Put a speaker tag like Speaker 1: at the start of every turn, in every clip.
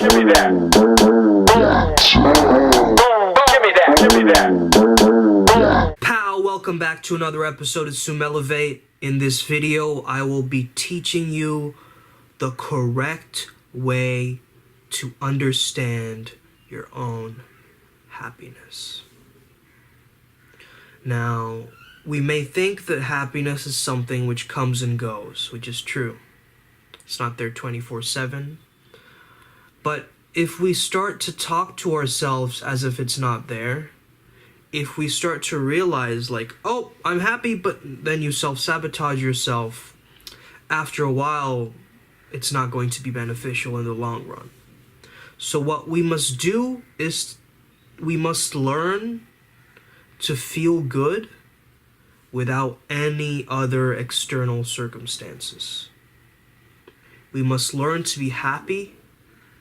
Speaker 1: Give me that. Give me that. Give me that.
Speaker 2: Pow! Welcome back to another episode of Sumelevate. In this video, I will be teaching you the correct way to understand your own happiness. Now, we may think that happiness is something which comes and goes, which is true. It's not there 24/7. But if we start to talk to ourselves as if it's not there, if we start to realize like, oh, I'm happy, but then you self-sabotage yourself, after a while, it's not going to be beneficial in the long run. So what we must do is we must learn to feel good without any other external circumstances. We must learn to be happy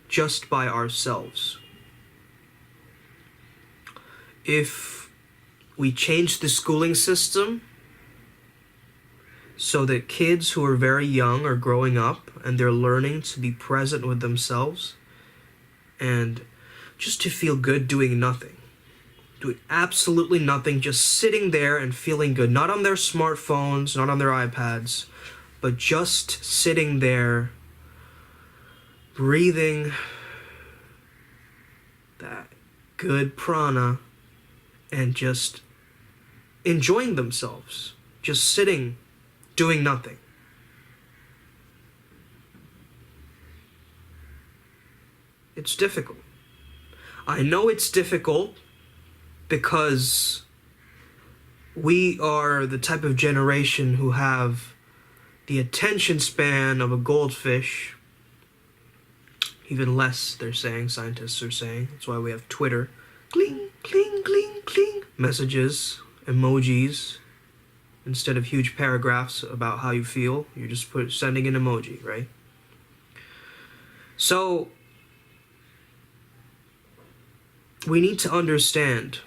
Speaker 2: just by ourselves. If we change the schooling system so that kids who are very young are growing up and they're learning to be present with themselves and just to feel good doing nothing. Doing absolutely nothing, just sitting there and feeling good. Not on their smartphones, not on their iPads, but just sitting there, breathing that good prana and just enjoying themselves. Just sitting, doing nothing. It's difficult. I know it's difficult because we are the type of generation who have the attention span of a goldfish. Even less, they're saying, scientists are saying. That's why we have Twitter. Cling, cling, cling, cling. Messages, emojis. Instead of huge paragraphs about how you feel, you're just sending an emoji, right? So, we need to understand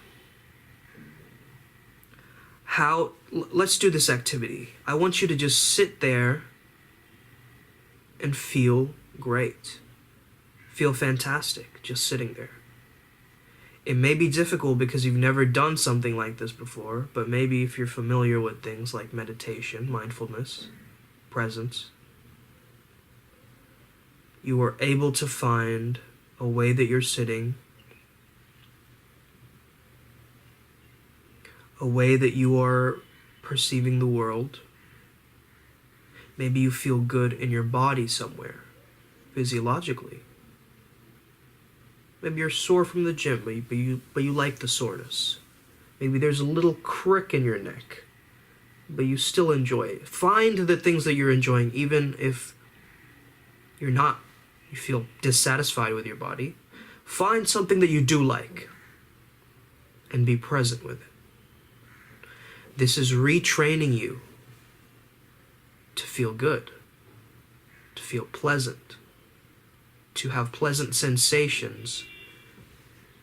Speaker 2: how. Let's do this activity. I want you to just sit there and feel great. Feel fantastic just sitting there. It may be difficult because you've never done something like this before, but maybe if you're familiar with things like meditation, mindfulness, presence, you are able to find a way that you're sitting, a way that you are perceiving the world. Maybe you feel good in your body somewhere, physiologically. Maybe you're sore from the gym, but you like the soreness. Maybe there's a little crick in your neck, but you still enjoy it. Find the things that you're enjoying, even if you feel dissatisfied with your body. Find something that you do like, and be present with it. This is retraining you to feel good, to feel pleasant, to have pleasant sensations.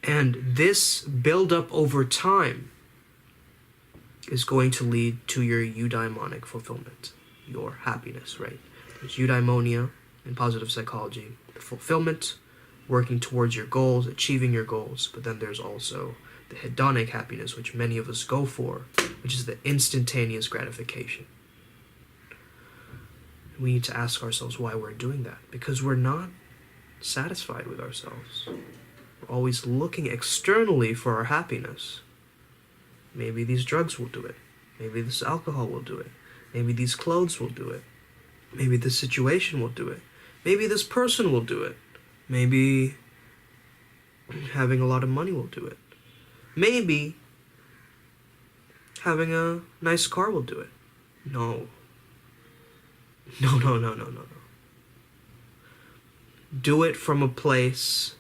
Speaker 2: And this build-up over time is going to lead to your eudaimonic fulfillment, your happiness, right? There's eudaimonia in positive psychology, the fulfillment, working towards your goals, achieving your goals. But then there's also the hedonic happiness, which many of us go for, which is the instantaneous gratification. We need to ask ourselves why we're doing that, because we're not satisfied with ourselves. We're always looking externally for our happiness. Maybe these drugs will do it. Maybe this alcohol will do it. Maybe these clothes will do it. Maybe this situation will do it. Maybe this person will do it. Maybe having a lot of money will do it. Maybe having a nice car will do it. No. No. Do it from a place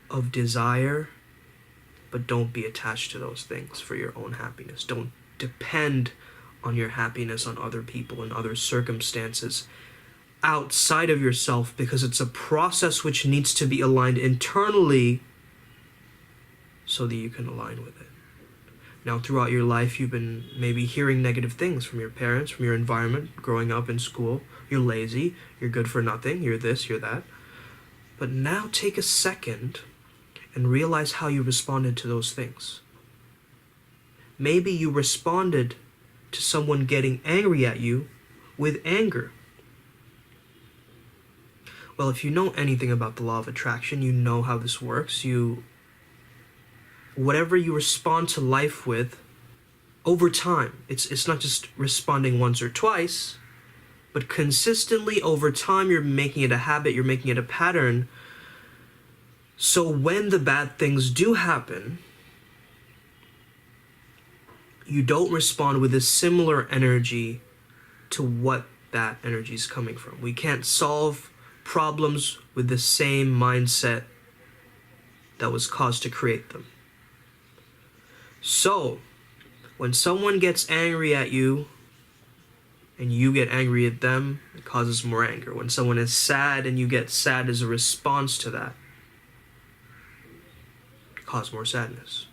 Speaker 2: of desire, but don't be attached to those things for your own happiness. Don't depend on your happiness on other people and other circumstances outside of yourself, because it's a process which needs to be aligned internally so that you can align with it. Now, throughout your life, you've been maybe hearing negative things from your parents, from your environment, growing up in school. You're lazy, you're good for nothing, you're this, you're that. But now take a second and realize how you responded to those things. Maybe you responded to someone getting angry at you with anger. Well, if you know anything about the law of attraction, you know how this works. Whatever you respond to life with, over time, it's not just responding once or twice, but consistently over time, you're making it a habit, you're making it a pattern. So when the bad things do happen, you don't respond with a similar energy to what that energy is coming from. We can't solve problems with the same mindset that was caused to create them. So, when someone gets angry at you and you get angry at them, it causes more anger. When someone is sad and you get sad as a response to that, it causes more sadness.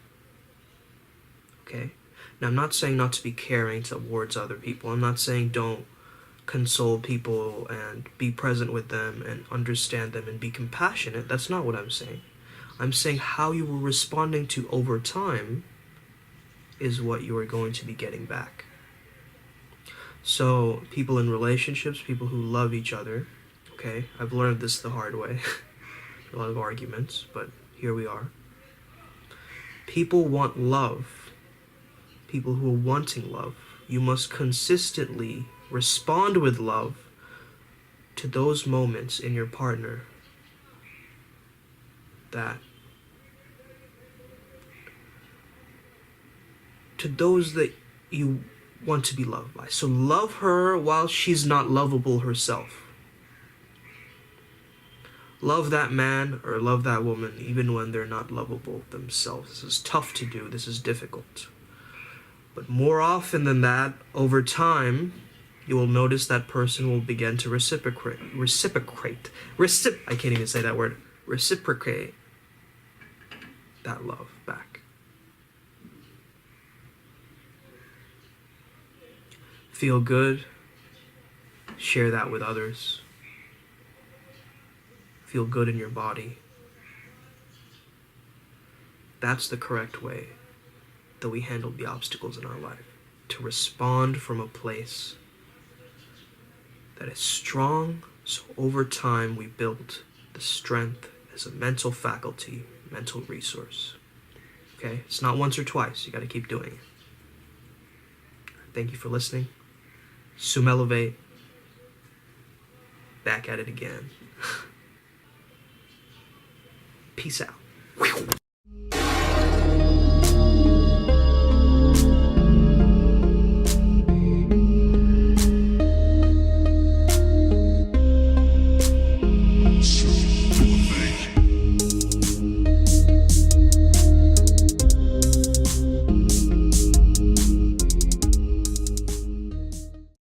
Speaker 2: Okay? Now, I'm not saying not to be caring towards other people. I'm not saying don't console people and be present with them and understand them and be compassionate. That's not what I'm saying. I'm saying how you were responding to over time is what you are going to be getting back. So, people in relationships, people who love each other, okay, I've learned this the hard way. A lot of arguments, but here we are. People want love. People who are wanting love. You must consistently respond with love to those moments in your partner to those that you want to be loved by. So love her while she's not lovable herself. Love that man or love that woman even when they're not lovable themselves. This is tough to do. This is difficult. But more often than that, over time, you will notice that person will begin to reciprocate that love back. Feel good, share that with others. Feel good in your body. That's the correct way that we handle the obstacles in our life. To respond from a place that is strong, so over time we build the strength as a mental faculty, mental resource. Okay? It's not once or twice. You got to keep doing it. Thank you for listening. Sum Elevate. Back at it again. Peace out.